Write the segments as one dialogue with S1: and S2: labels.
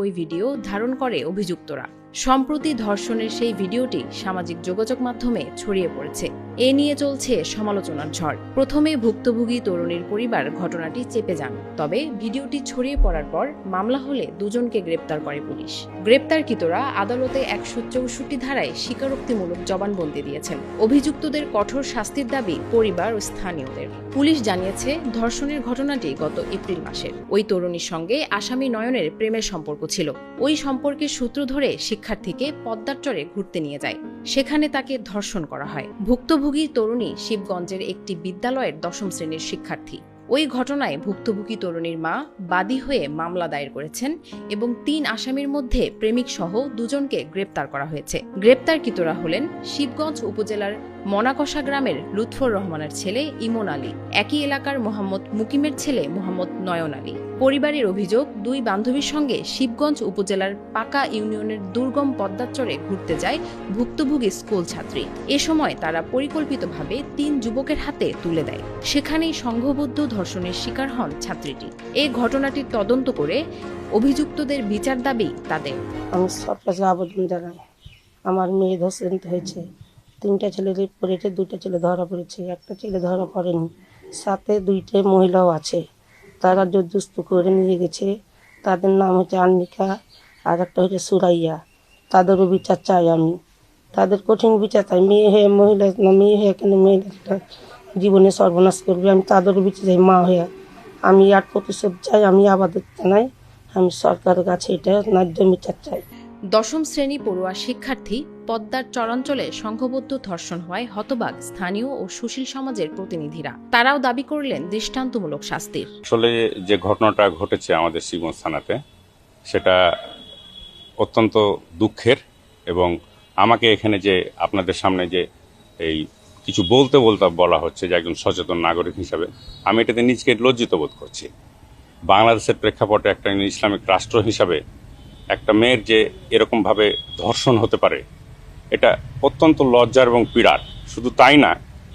S1: ওই ভিডিও ধারণ করে অভিযুক্তরা। সম্প্রতি ধর্ষণের সেই ভিডিওটি সামাজিক যোগাযোগ মাধ্যমে ছড়িয়ে পড়েছে। এ নিয়ে চলছে সমালোচনার ঝড়। প্রথমে ভুক্তভোগী তরুণীর পরিবার ঘটনাটি চেপে যান, তবে ভিডিওটি ছড়িয়ে পড়ার পর মামলা হলে দুজনকে গ্রেপ্তার করে পুলিশ। গ্রেপ্তারকৃতরা আদালতে ১৬৪ ধারায় স্বীকারোক্তিমূলক জবানবন্দি দিয়েছেন। অভিযুক্তদের কঠোর শাস্তির দাবি পরিবার ও স্থানীয়দের। পুলিশ জানিয়েছে, ধর্ষণের ঘটনাটি গত এপ্রিল মাসের। ওই তরুণীর সঙ্গে আসামি নয়নের প্রেমের সম্পর্ক ছিল। ওই সম্পর্কের সূত্র ধরে শিক্ষার্থীকে পদ্মার চরে ঘুরতে নিয়ে যায়। সেখানে তাকে ধর্ষণ করা হয়। ভুক্তভোগী তরুণী শিবগঞ্জের একটি বিদ্যালয়ের ১০ম শ্রেণীর শিক্ষার্থী। ওই ঘটনায় ভুক্তভোগী তরুণীর মা বাদী হয়ে মামলা দায়ের করেছেন এবং ৩ আসামির মধ্যে প্রেমিক সহ দুজনকে গ্রেপ্তার করা হয়েছে। গ্রেপ্তারকৃতরা হলেন শিবগঞ্জ উপজেলার মনাকষা গ্রামের লুৎফর রহমানের ছেলে ইমন আলী, একই এলাকার মোহাম্মদ মুকিমের ছেলে মোহাম্মদ নয়ন আলী। পরিবারের অভিযোগ, ২ বান্ধবীর সঙ্গে শিবগঞ্জ উপজেলার পাকা ইউনিয়নের দুর্গম পদ্মাচরে ঘুরতে যায় ভুক্তভোগী স্কুল ছাত্রী। এ সময় তারা পরিকল্পিতভাবে ৩ যুবকের হাতে তুলে দেয়। সেখানেই সংঘবদ্ধ ধর্ষণের শিকার হন ছাত্রীটি। এই ঘটনাটির তদন্ত করে অভিযুক্তদের বিচার দাবি তাদের।
S2: আমি সরকারকে আবেদন জানাই, আমার মেয়ে ধর্ষণ হয়েছে। 3টা ছেলে রেপ করেছে, 2টা ছেলে ধরা পড়েছে, একটা ছেলে ধরা পড়েনি, সাথে 2টে মহিলাও আছে। তারা জোরজবস্তি করে নিয়ে গেছে। তাদের নাম হচ্ছে আন্নিকা আর একটা হচ্ছে সুরাইয়া। তাদেরও বিচার চাই আমি, তাদের কঠিন বিচার চাই। মেয়ে হয়ে মহিলা না, মেয়ে হয়ে কেন মেয়েটা জীবনে সর্বনাশ করবে, আমি তাদেরও বিচার চাই। মা হয়ে আমি আর প্রতিশোধ চাই। আমি আবেদন জানাই, আমি সরকারের কাছে এটা ন্যায্য বিচার চাই।
S1: ১০ম শ্রেণী পড়ুয়া শিক্ষার্থী পদ্মার চরাঞ্চলে সংঘবদ্ধ ধর্ষণ হওয়ায় হতবাক স্থানীয় ও সুশীল সমাজের প্রতিনিধিরা। তারাও দাবি করলেন দৃষ্টান্তমূলক শাস্তির।
S3: আসলে যে ঘটনাটা ঘটেছে আমাদের শিবগঞ্জ থানাতে, সেটা অত্যন্ত দুঃখের এবং আমাকে এখানে যে আপনাদের সামনে যে এই কিছু বলতে বলা হচ্ছে যে একজন সচেতন নাগরিক হিসাবে, আমি এটাতে নিজেকে লজ্জিত বোধ করছি। বাংলাদেশের প্রেক্ষাপটে একটা ইসলামিক রাষ্ট্র হিসাবে একটা মেয়ের যে এরকমভাবে ধর্ষণ হতে পারে, এটা অত্যন্ত লজ্জার এবং পীড়ার। শুধু তাই না,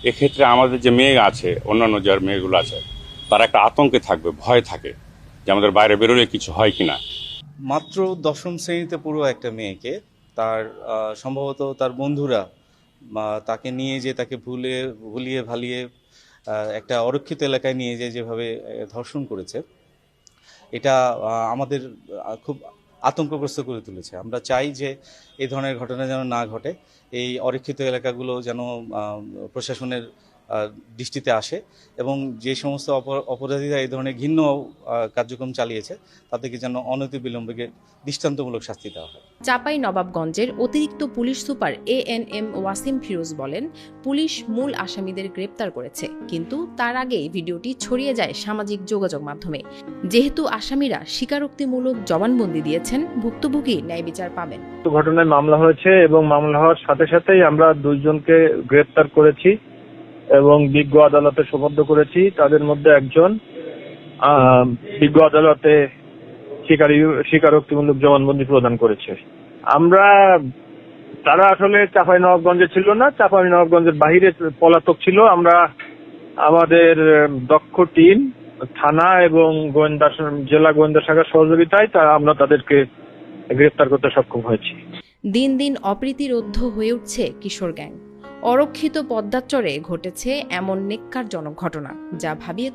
S3: এক্ষেত্রে আমাদের যে মেয়ে আছে, অন্যান্য যার মেয়েগুলো আছে, তারা একটা আতঙ্কে থাকবে, ভয় থাকে যে আমাদের বাইরে বেরোলে কিছু হয় কিনা।
S4: মাত্র 10ম শ্রেণীতে পুরো একটা মেয়েকে তার সম্ভবত তার বন্ধুরা তাকে নিয়ে যে তাকে ভুলিয়ে ভালিয়ে একটা অরক্ষিত এলাকায় নিয়ে যেভাবে ধর্ষণ করেছে, এটা আমাদের খুব আতঙ্কগ্রস্ত করে তুলেছে। আমরা চাই যে এই ধরনের ঘটনা যেন না ঘটে, এই অরক্ষিত এলাকাগুলো যেন প্রশাসনের দৃষ্টিতে আসে এবং যে সমস্ত অপরাধীরা এই ধরনের ঘৃণ্য কার্যক্রম চালিয়েছে তাদেরকে যেন অনতিবিলম্বে দৃষ্টান্তমূলক শাস্তি দেওয়া হয়।
S1: চাঁপাই নবাবগঞ্জের অতিরিক্ত police super ANM Wasim Firoz বলেন, পুলিশ মূল আসামিদের গ্রেপ্তার করেছে, কিন্তু তার আগেই ভিডিওটি ছড়িয়ে যায় সামাজিক যোগাযোগ মাধ্যমে। যেহেতু আসামিরা স্বীকারোক্তিমূলক জবানবন্দি দিয়েছেন, ভুক্তভোগী ন্যায় বিচার পাবেন।
S5: ঘটনায় মামলা হয়েছে এবং মামলা হওয়ার সাথে সাথেই আমরা 2 জনকে গ্রেপ্তার করেছি এবং বিজ্ঞ আদালতে সোপর্দ করেছি। তাদের মধ্যে একজন বিজ্ঞ আদালতে স্বীকারোক্তিমূলক জবানবন্দি প্রদান করেছে। তারা আসলে চাঁপাইনবাবগঞ্জে ছিল না, চাঁপাইনবাবগঞ্জের বাহিরে পলাতক ছিল। আমরা আমাদের দক্ষ টিম, থানা এবং জেলা গোয়েন্দা শাখার সহযোগিতায় আমরা তাদেরকে গ্রেপ্তার করতে সক্ষম হয়েছি।
S1: দিন দিন অপ্রীতিরোধ্য হয়ে উঠছে কিশোর গ্যাং। অরক্ষিত পদ্মাচরে ঘটেছে এমন নেক্কারজনক ঘটনা, যা ভাবিয়ে